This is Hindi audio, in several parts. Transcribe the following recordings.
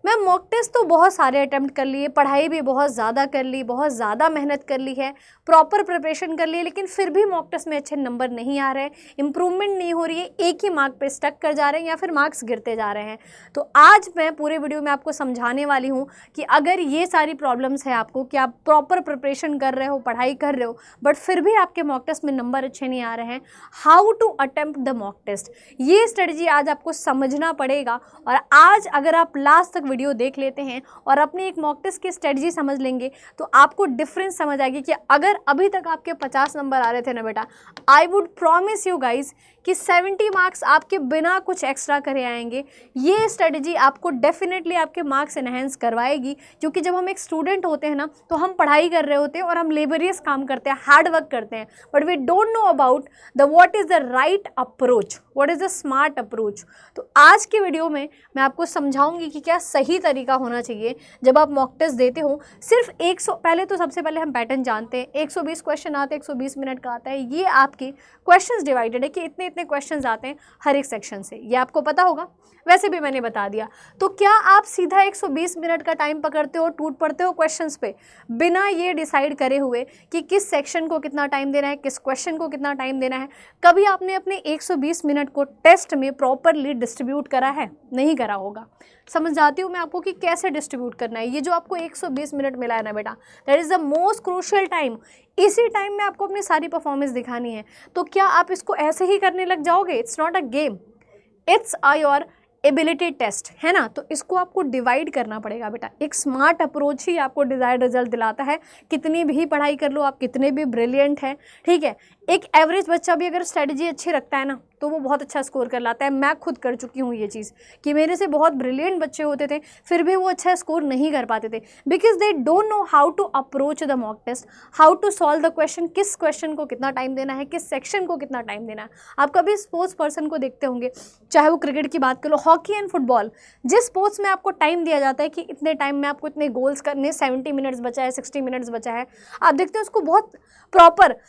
मैं मॉक टेस्ट तो बहुत सारे अटैम्प्ट कर लिए, पढ़ाई भी बहुत ज़्यादा कर ली, बहुत ज़्यादा मेहनत कर ली है, प्रॉपर प्रिपरेशन कर ली, लेकिन फिर भी मॉक टेस्ट में अच्छे नंबर नहीं आ रहे हैं, इंप्रूवमेंट नहीं हो रही है, एक ही मार्क पे स्टक कर जा रहे हैं या फिर मार्क्स गिरते जा रहे हैं। तो आज मैं पूरे वीडियो में आपको समझाने वाली हूँ कि अगर ये सारी प्रॉब्लम्स है आपको, कि आप प्रॉपर प्रिपरेशन कर रहे हो, पढ़ाई कर रहे हो, बट फिर भी आपके मॉक टेस्ट में नंबर अच्छे नहीं आ रहे हैं, how to attempt the mock test, ये स्ट्रेटजी आज आपको समझना पड़ेगा। और आज अगर आप लास्ट तक वीडियो देख लेते हैं और अपनी एक मॉक टेस्ट की स्ट्रेटजी समझ लेंगे तो आपको डिफरेंस समझ आएगी कि अगर अभी तक आपके 50 नंबर आ रहे थे ना बेटा, I would promise you guys कि 70 मार्क्स आपके बिना कुछ एक्स्ट्रा करे आएंगे। ये स्ट्रेटजी आपको डेफिनेटली आपके मार्क्स एनहेंस करवाएगी, क्योंकि जब हम एक स्टूडेंट होते हैं ना तो हम पढ़ाई कर रहे होते हैं और हम लेबरियस काम करते हैं, हार्ड वर्क करते हैं, but we don't know about the what is the right approach, what is the smart approach. तो आज की वीडियो में मैं आपको समझाऊंगी कि क्या सही तरीका होना चाहिए जब आप मॉक टेस्ट देते हो। सिर्फ 100, पहले तो सबसे पहले हम पैटर्न जानते हैं, 120 क्वेश्चन आते हैं, 120 मिनट का आता है। ये आपके क्वेश्चंस डिवाइडेड है कि इतने इतने क्वेश्चंस आते हैं हर एक सेक्शन से, ये आपको पता होगा, वैसे भी मैंने बता दिया। तो क्या आप सीधा 120 मिनट का टाइम पकड़ते हो, टूट पड़ते हो क्वेश्चंस पे, बिना ये डिसाइड करे हुए कि किस सेक्शन को कितना टाइम देना है, किस क्वेश्चन को कितना टाइम देना है? कभी आपने अपने 120 मिनट को टेस्ट में प्रॉपरली डिस्ट्रीब्यूट करा है? नहीं करा होगा। समझ जाती हूँ मैं आपको कि कैसे डिस्ट्रीब्यूट करना है। ये जो आपको 120 मिनट मिला है ना बेटा, that is the most crucial time. इसी टाइम में आपको अपनी सारी परफॉर्मेंस दिखानी है। तो क्या आप इसको ऐसे ही करने लग जाओगे? It's not a game, it's your ability test, है ना। तो इसको आपको डिवाइड करना पड़ेगा बेटा। एक स्मार्ट अप्रोच ही आपको डिजायर्ड रिजल्ट दिलाता है। कितनी भी पढ़ाई कर लो, आप कितने भी ब्रिलियंट हैं, ठीक है, एक एवरेज बच्चा भी अगर स्ट्रेटजी अच्छी रखता है ना तो वो बहुत अच्छा स्कोर कर लाता है। मैं खुद कर चुकी हूँ ये चीज़ कि मेरे से बहुत ब्रिलियंट बच्चे होते थे, फिर भी वो अच्छा स्कोर नहीं कर पाते थे, because they don't know how to approach the mock test, how to solve the question, किस क्वेश्चन को कितना टाइम देना है, किस सेक्शन को कितना टाइम देना है। आप कभी स्पोर्ट्स पर्सन को देखते होंगे, चाहे वो क्रिकेट की बात कर लो, हॉकी एंड फुटबॉल, जिस स्पोर्ट्स में आपको टाइम दिया जाता है कि इतने टाइम में आपको इतने गोल्स करने, 70 मिनट्स बचा है, 60 मिनट्स बचा है, आप देखते हैं उसको बहुत प्रॉपर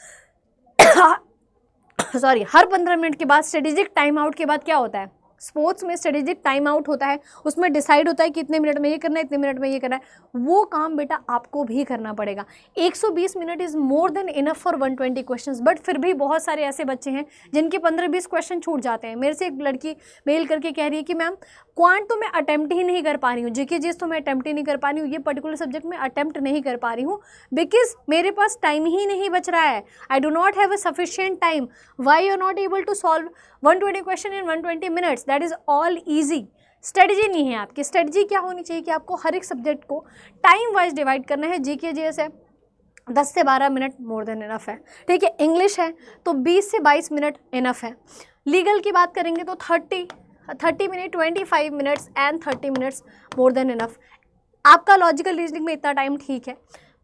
सॉरी, हर 15 मिनट के बाद स्ट्रेटेजिक टाइम आउट के बाद क्या होता है, स्पोर्ट्स में स्ट्रेटेजिक टाइम आउट होता है, उसमें डिसाइड होता है कि इतने मिनट में ये करना है, इतने मिनट में ये करना है। वो काम बेटा आपको भी करना पड़ेगा। 120 minute is more than enough for 120 questions, but फिर भी बहुत सारे ऐसे बच्चे हैं जिनके 15-20 क्वेश्चन छूट जाते हैं। मेरे से एक लड़की मेल करके कह रही है कि मैम क्वांट तो मैं अटैम्प्ट ही नहीं कर पा रही हूँ, जीके जीएस तो मैं अटैम्प्ट ही नहीं कर पा रही हूँ, ये पर्टिकुलर सब्जेक्ट में अटैम्प्ट नहीं कर पा रही हूँ बिकॉज मेरे पास टाइम ही नहीं बच रहा है। I do not have a sufficient time. Why you are not able to solve 120 question in 120 minutes? That is all easy. Strategy नहीं है आपकी। स्ट्रेटजी क्या होनी चाहिए कि आपको हर एक सब्जेक्ट को टाइम वाइज डिवाइड करना है। जीके जीएस है 10 से 12 मिनट मोर देन इनफ है, ठीक है। इंग्लिश है तो 20 से 22 मिनट इनफ है। लीगल की बात करेंगे तो 30 minute, 25 minutes and 30 minutes more than enough. आपका लॉजिकल रीजनिंग में इतना टाइम ठीक है,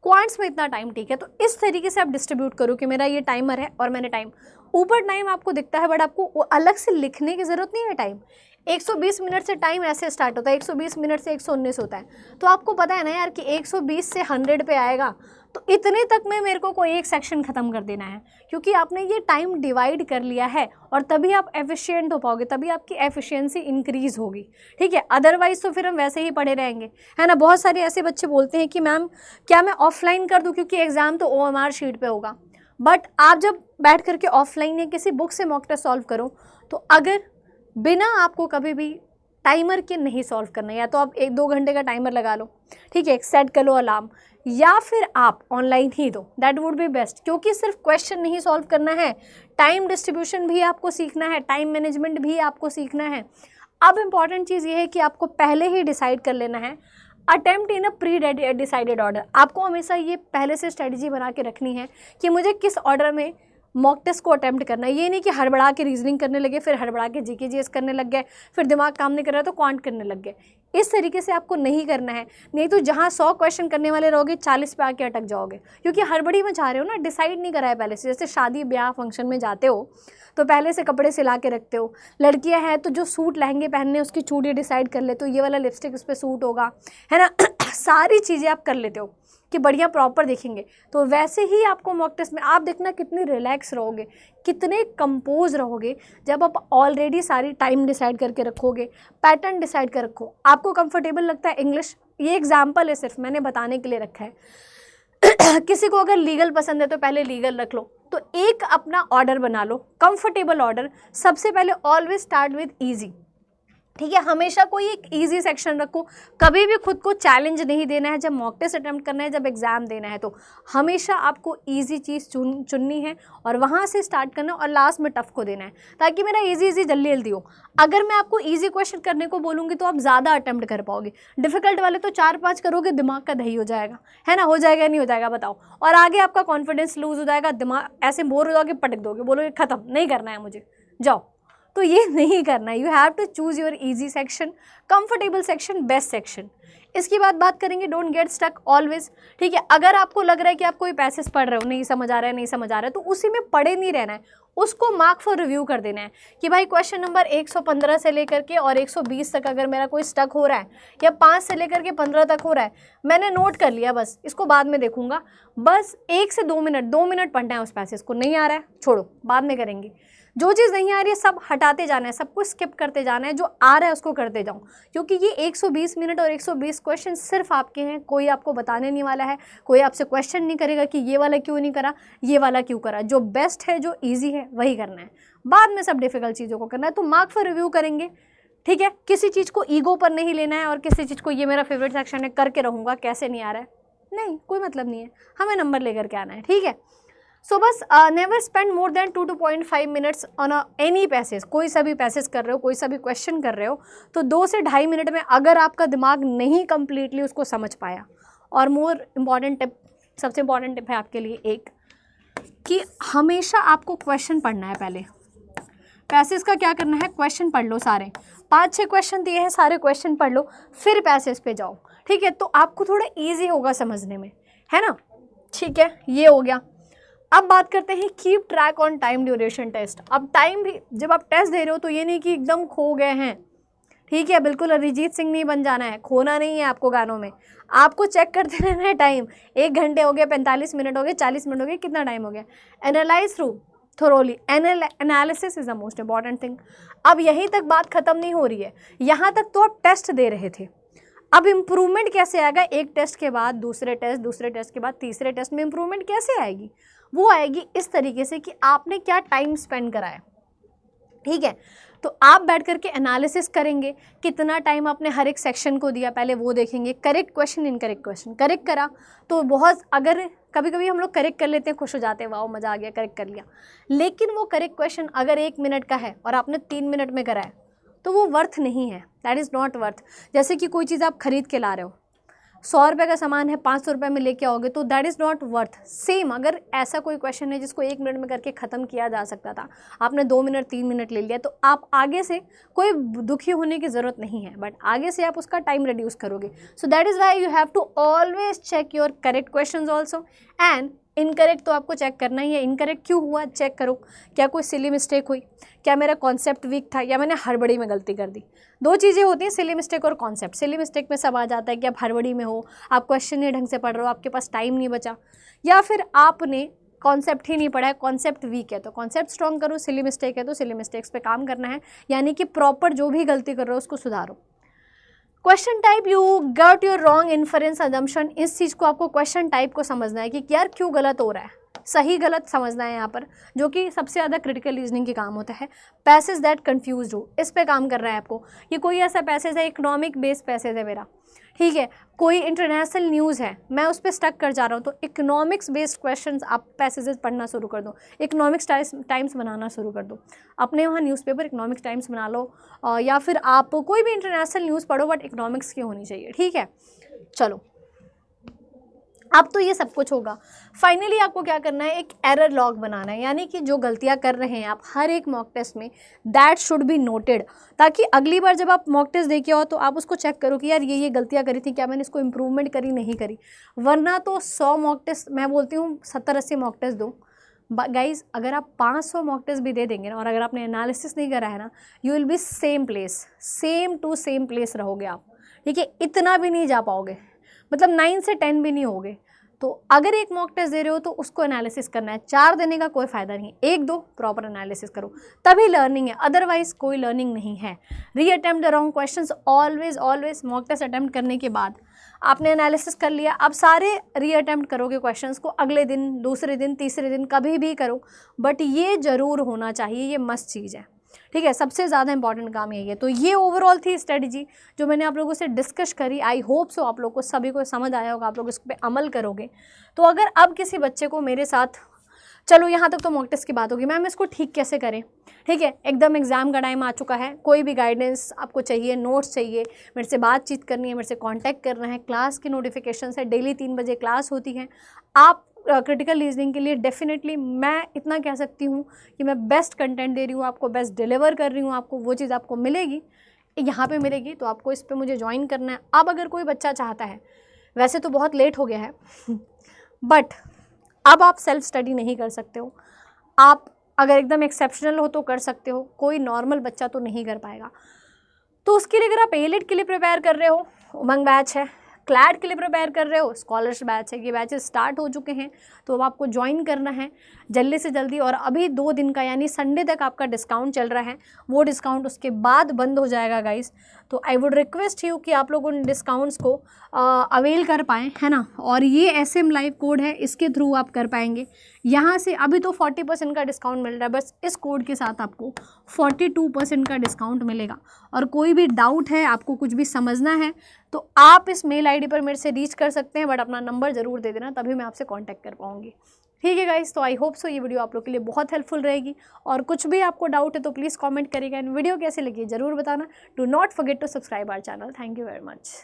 क्वांट्स में इतना टाइम ठीक है। तो इस तरीके से आप डिस्ट्रीब्यूट करो कि मेरा ये टाइमर है और मैंने टाइम, ऊपर टाइम आपको दिखता है बट आपको अलग से लिखने की ज़रूरत नहीं है। टाइम 120 मिनट से टाइम ऐसे स्टार्ट होता है, 120 मिनट से 119 होता है। तो आपको पता है ना यार कि 120 से 100 पे आएगा तो इतने तक में मेरे को कोई एक सेक्शन ख़त्म कर देना है, क्योंकि आपने ये टाइम डिवाइड कर लिया है और तभी आप एफिशिएंट हो पाओगे, तभी आपकी एफिशिएंसी इंक्रीज़ होगी, ठीक है। अदरवाइज़ तो फिर हम वैसे ही पढ़े रहेंगे, है ना। बहुत सारे ऐसे बच्चे बोलते हैं कि मैम क्या मैं ऑफलाइन कर दूँ क्योंकि एग्ज़ाम तो OMR शीट पे होगा। बट आप जब बैठ करके ऑफलाइन या किसी बुक से मॉक टेस्ट सॉल्व करो तो अगर बिना आपको कभी भी टाइमर के नहीं सॉल्व करना, या तो आप 1-2 घंटे का टाइमर लगा लो, ठीक है, सेट कर लो अलार्म, या फिर आप ऑनलाइन ही दो, दैट वुड बी बेस्ट। क्योंकि सिर्फ क्वेश्चन नहीं सॉल्व करना है, टाइम डिस्ट्रीब्यूशन भी आपको सीखना है, टाइम मैनेजमेंट भी आपको सीखना है। अब इम्पॉर्टेंट चीज़ ये है कि आपको पहले ही डिसाइड कर लेना है attempt in a pre decided order. आपको हमेशा ये पहले से स्ट्रेटजी बना के रखनी है कि मुझे किस ऑर्डर में मॉक टेस्ट को अटेम्प्ट करना है। ये नहीं कि हड़बड़ा के रीजनिंग करने लगे, फिर हड़बड़ा के जीके जीएस करने लग गए, फिर दिमाग काम नहीं कर रहा तो क्वांट करने लग गए। इस तरीके से आपको नहीं करना है, नहीं तो जहाँ 100 क्वेश्चन करने वाले रहोगे 40 पे आके अटक जाओगे, क्योंकि हड़बड़ी में जा रहे हो ना, डिसाइड नहीं करा है पहले से। जैसे शादी ब्याह फंक्शन में जाते हो तो पहले से कपड़े सिला के रखते हो, लड़कियां हैं तो जो सूट लहंगे पहनने उसकी चूड़ी डिसाइड कर लेते हो, ये वाला लिपस्टिक इस पर सूट होगा, है ना। सारी चीज़ें आप कर लेते हो कि बढ़िया प्रॉपर देखेंगे, तो वैसे ही आपको मॉक टेस्ट में आप देखना कितने रिलैक्स रहोगे, कितने कंपोज रहोगे जब आप ऑलरेडी सारी टाइम डिसाइड करके रखोगे, पैटर्न डिसाइड कर रखो। आपको कंफर्टेबल लगता है इंग्लिश, ये एग्जाम्पल है, सिर्फ मैंने बताने के लिए रखा है। किसी को अगर लीगल पसंद है तो पहले लीगल रख लो, तो एक अपना ऑर्डर बना लो, कंफर्टेबल ऑर्डर। सबसे पहले ऑलवेज स्टार्ट विद ईजी, ठीक है, हमेशा कोई एक इजी सेक्शन रखो, कभी भी खुद को चैलेंज नहीं देना है। जब मॉक टेस्ट अटेम्प्ट करना है, जब एग्जाम देना है, तो हमेशा आपको इजी चीज़ चुननी है और वहाँ से स्टार्ट करना है और लास्ट में टफ को देना है, ताकि मेरा इजी जल्दी जल्दी हो। अगर मैं आपको इजी क्वेश्चन करने को बोलूँगी तो आप ज़्यादा अटेम्प्ट कर पाओगे, डिफिकल्ट वाले तो 4-5 करोगे, दिमाग का दही हो जाएगा, है ना, हो जाएगा नहीं हो जाएगा बताओ, और आगे आपका कॉन्फिडेंस लूज हो जाएगा, दिमाग ऐसे बोर हो जाओगे, पटक दोगे, बोलोगे खत्म, नहीं करना है मुझे, जाओ। तो ये नहीं करना है, you have to choose your easy section, comfortable section, best section. इसकी बात करेंगे, डोंट गेट स्टक ऑलवेज, ठीक है। अगर आपको लग रहा है कि आप कोई पैसेज पढ़ रहे हो, नहीं समझ आ रहा है, नहीं समझ आ रहा है, तो उसी में पढ़े नहीं रहना है, उसको मार्क फॉर रिव्यू कर देना है कि भाई क्वेश्चन नंबर 115 से लेकर के और 120 तक अगर मेरा कोई स्टक हो रहा है, या 5 से लेकर के 15 तक हो रहा है, मैंने नोट कर लिया, बस इसको बाद में देखूंगा, बस 1 से 2 मिनट पढ़ना है उस पैसेज को। नहीं आ रहा है छोड़ो, बाद में करेंगे। जो चीज़ नहीं आ रही है सब हटाते जाना है, सबको स्किप करते जाना है, जो आ रहा है उसको करते जाओ, क्योंकि ये 120 मिनट और 120 क्वेश्चन सिर्फ आपके हैं, कोई आपको बताने नहीं वाला है, कोई आपसे क्वेश्चन नहीं करेगा कि ये वाला क्यों नहीं करा, ये वाला क्यों करा। जो बेस्ट है, जो ईजी है, वही करना है, बाद में सब डिफिकल्ट चीज़ों को करना है। तो मार्क फॉर रिव्यू करेंगे, ठीक है। किसी चीज़ को ईगो पर नहीं लेना है और किसी चीज़ को ये मेरा फेवरेट सेक्शन है करके रहूँगा, कैसे नहीं आ रहा है, नहीं, कोई मतलब नहीं है, हमें नंबर लेकर के आना है, ठीक है। सो बस never spend more than 2 to 2.5 minutes on any passage. कोई सा भी पैसेज कर रहे हो, कोई सा भी क्वेश्चन कर रहे हो, तो 2 से 2.5 मिनट में अगर आपका दिमाग नहीं कंप्लीटली उसको समझ पाया। और मोर इम्पॉर्टेंट टिप, सबसे इम्पॉर्टेंट टिप है आपके लिए एक, कि हमेशा आपको क्वेश्चन पढ़ना है। पहले पैसेज का क्या करना है, क्वेश्चन पढ़ लो सारे, 5-6 क्वेश्चन दिए हैं, सारे क्वेश्चन पढ़ लो, फिर पैसेज पे जाओ, ठीक है। तो आपको थोड़ा ईजी होगा समझने में, है ना, ठीक है। ये हो गया। अब बात करते हैं keep track on time duration test. अब टाइम भी, जब आप टेस्ट दे रहे हो तो ये नहीं कि एकदम खो गए हैं, ठीक है, बिल्कुल अरिजीत सिंह नहीं बन जाना है, खोना नहीं है आपको गानों में, आपको चेक करते रहना है टाइम। 1 घंटे हो गया, 45 मिनट हो गए, 40 मिनट हो गए, कितना टाइम हो गया। Analyse through thoroughly, analysis is the most important thing. अब यहीं तक बात खत्म नहीं हो रही है, यहाँ तक तो आप टेस्ट दे रहे थे, अब इम्प्रूवमेंट कैसे आएगा, एक टेस्ट के बाद दूसरे टेस्ट के बाद तीसरे टेस्ट में इम्प्रूवमेंट कैसे आएगी, वो आएगी इस तरीके से कि आपने क्या टाइम स्पेंड करा है, ठीक है। तो आप बैठ करके एनालिसिस करेंगे, कितना टाइम आपने हर एक सेक्शन को दिया, पहले वो देखेंगे। Correct question, incorrect question, correct करा तो बहुत, अगर कभी कभी हम लोग करेक्ट कर लेते हैं, खुश हो जाते हैं, वाओ मज़ा आ गया, करेक्ट कर लिया, लेकिन वो करेक्ट क्वेश्चन अगर 1 मिनट का है और आपने 3 मिनट में करा है, तो वो वर्थ नहीं है, दैट इज़ नॉट वर्थ। जैसे कि कोई चीज़ आप खरीद के ला रहे हो, 100 रुपये का सामान है, 500 रुपये में लेके आओगे, तो that is not worth. Same अगर ऐसा कोई क्वेश्चन है जिसको 1 मिनट में करके ख़त्म किया जा सकता था, आपने 2 मिनट 3 मिनट ले लिया, तो आप आगे से कोई दुखी होने की ज़रूरत नहीं है, बट आगे से आप उसका टाइम रिड्यूस करोगे। So that is why you have to always check your correct question also, and incorrect तो आपको चेक करना ही है। इनकरेक्ट क्यों हुआ, चेक करो, क्या कोई सिली मिस्टेक हुई, क्या मेरा कॉन्सेप्ट वीक था, या मैंने हड़बड़ी में गलती कर दी। 2 चीज़ें होती हैं, सिली मिस्टेक और कॉन्सेप्ट। सिली मिस्टेक में सब आ जाता है कि आप हड़बड़ी में हो, आप क्वेश्चन नहीं ढंग से पढ़ रहे हो, आपके पास टाइम नहीं बचा, या फिर आपने कॉन्सेप्ट ही नहीं पढ़ा है, कॉन्सेप्ट वीक है, तो कॉन्सेप्ट स्ट्रॉन्ग करो। सिली मिस्टेक है तो सिली मिस्टेक्स पे काम करना है, यानी कि प्रॉपर जो भी गलती कर रहे हो उसको सुधारो। Question type, you got your wrong inference assumption. इस चीज़ को आपको क्वेश्चन टाइप को समझना है कि यार क्यों गलत हो रहा है, सही गलत समझना है यहाँ पर, जो कि सबसे ज़्यादा क्रिटिकल रीजनिंग के काम होता है। पैसेज दैट कंफ्यूज हो, इस पे काम कर रहा है आपको। ये कोई ऐसा पैसेज है, इकोनॉमिक बेस्ड पैसेज है मेरा, ठीक है, कोई इंटरनेशनल न्यूज़ है, मैं उस पर स्टक कर जा रहा हूँ, तो इकोनॉमिक्स बेस्ड क्वेश्चंस आप पैसेजेस पढ़ना शुरू कर दो, इकोनॉमिक्स टाइम्स बनाना शुरू कर दो, अपने वहाँ न्यूज़पेपर इकोनॉमिक्स टाइम्स बना लो, या फिर आप कोई भी इंटरनेशनल न्यूज़ पढ़ो, बट इकोनॉमिक्स की होनी चाहिए, ठीक है। चलो, अब तो ये सब कुछ होगा। फाइनली आपको क्या करना है, एक एरर लॉग बनाना है, यानी कि जो गलतियां कर रहे हैं आप हर एक मॉक टेस्ट में, दैट शुड बी नोटेड, ताकि अगली बार जब आप मॉक टेस्ट देके आओ तो आप उसको चेक करो कि यार ये गलतियां करी थी, क्या मैंने इसको इम्प्रूवमेंट करी, नहीं करी। वरना तो 100 मॉक टेस्ट, मैं बोलती हूँ 70-80 मॉक टेस्ट दो गाइज। अगर आप 500 मॉक टेस्ट भी दे देंगे ना, और अगर आपने एनालिसिस नहीं करा है ना, you will be same place, same to same place रहोगे आप, ठीक है। इतना भी नहीं जा पाओगे, मतलब 9 से 10 भी नहीं होगे। तो अगर एक मॉक टेस्ट दे रहे हो तो उसको एनालिसिस करना है, 4 देने का कोई फ़ायदा नहीं है, 1-2 प्रॉपर एनालिसिस करो, तभी लर्निंग है, अदरवाइज़ कोई लर्निंग नहीं है। Reattempt the wrong questions always mock test attempt करने के बाद आपने एनालिसिस कर लिया, अब सारे री अटेम्प्ट करोगे क्वेश्चंस को, अगले दिन, दूसरे दिन, तीसरे दिन, कभी भी करो, बट ये ज़रूर होना चाहिए, ये मस्ट चीज़ है, ठीक है। सबसे ज़्यादा इंपॉर्टेंट काम यही है। तो ये ओवरऑल थी स्ट्रेटजी जो मैंने आप लोगों से डिस्कस करी। आई होप सो आप लोग को सभी को समझ आया होगा, आप लोग इस पर अमल करोगे। तो अगर अब किसी बच्चे को मेरे साथ, चलो यहाँ तक तो मॉक टेस्ट की बात होगी, मैम इसको ठीक कैसे करें, ठीक है, एकदम एग्ज़ाम का टाइम आ चुका है, कोई भी गाइडेंस आपको चाहिए, नोट्स चाहिए, मेरे से बातचीत करनी है, मेरे से कांटेक्ट करना है, क्लास की नोटिफिकेशन है, डेली 3 बजे क्लास होती है, आप क्रिटिकल रीजनिंग के लिए डेफिनेटली मैं इतना कह सकती हूँ कि मैं बेस्ट कंटेंट दे रही हूँ आपको, बेस्ट डिलीवर कर रही हूँ आपको, वो चीज़ आपको मिलेगी, यहाँ पे मिलेगी। तो आपको इस पे मुझे ज्वाइन करना है। अब अगर कोई बच्चा चाहता है, वैसे तो बहुत लेट हो गया है बट अब आप सेल्फ स्टडी नहीं कर सकते हो, आप अगर एकदम एक्सेप्शनल हो तो कर सकते हो, कोई नॉर्मल बच्चा तो नहीं कर पाएगा। तो उसके लिए अगर आप एलिट के लिए प्रिपेयर कर रहे हो, उमंग बैच है, क्लैड के लिए प्रिपेयर कर रहे हो, स्कॉलर्स बैच है, ये बैचेस स्टार्ट हो चुके हैं, तो अब आपको ज्वाइन करना है जल्दी से जल्दी। और अभी 2 दिन का यानी संडे तक आपका डिस्काउंट चल रहा है, वो डिस्काउंट उसके बाद बंद हो जाएगा गाइस। तो आई वुड रिक्वेस्ट यू कि आप लोग उन डिस्काउंट्स को अवेल कर पाएँ, है ना। और ये SM लाइव कोड है, इसके थ्रू आप कर पाएंगे। यहाँ से अभी तो 40% का डिस्काउंट मिल रहा है, बस इस कोड के साथ आपको 42% का डिस्काउंट मिलेगा। और कोई भी डाउट है, आपको कुछ भी समझना है, तो आप इस मेल आईडी पर मेरे से रीच कर सकते हैं, बट अपना नंबर ज़रूर दे देना, तभी मैं आपसे कांटेक्ट कर पाऊँगी, ठीक है गाइस। तो आई होप सो ये वीडियो आप लोग के लिए बहुत हेल्पफुल रहेगी। और कुछ भी आपको डाउट है तो प्लीज़ कमेंट करिएगा, एंड वीडियो कैसे लगी ज़रूर बताना। Do not forget to subscribe our channel. Thank you very much.